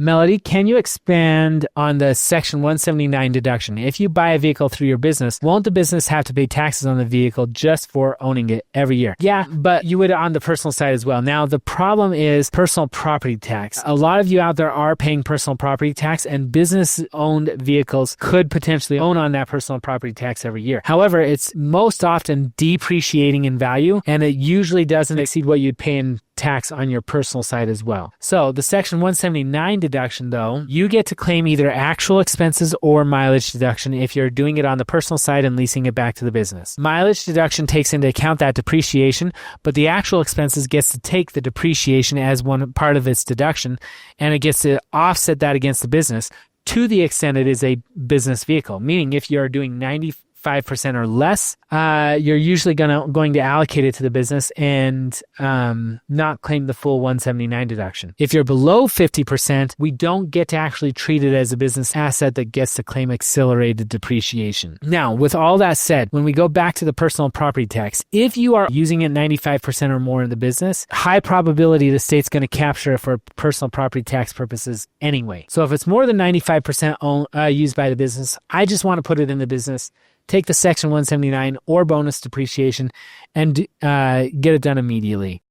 Melody, can you expand on the Section 179 deduction? If you buy a vehicle through your business, won't the business have to pay taxes on the vehicle just for owning it every year? Yeah, but you would on the personal side as well. Now, the problem is personal property tax. A lot of you out there are paying personal property tax, and business-owned vehicles could potentially own on that personal property tax every year. However, it's most often depreciating in value, and it usually doesn't exceed what you'd pay in tax on your personal side as well. So the Section 179 deduction, though, you get to claim either actual expenses or mileage deduction if you're doing it on the personal side and leasing it back to the business. Mileage deduction takes into account that depreciation, but the actual expenses gets to take the depreciation as one part of its deduction, and it gets to offset that against the business to the extent it is a business vehicle. Meaning if you're doing 95% or less, you're usually going to allocate it to the business and not claim the full 179 deduction. If you're below 50%, we don't get to actually treat it as a business asset that gets to claim accelerated depreciation. Now, with all that said, when we go back to the personal property tax, if you are using it 95% or more in the business, high probability the state's going to capture it for personal property tax purposes anyway. So if it's more than 95% used by the business, I just want to put it in the business, take the Section 179 or bonus depreciation, and get it done immediately.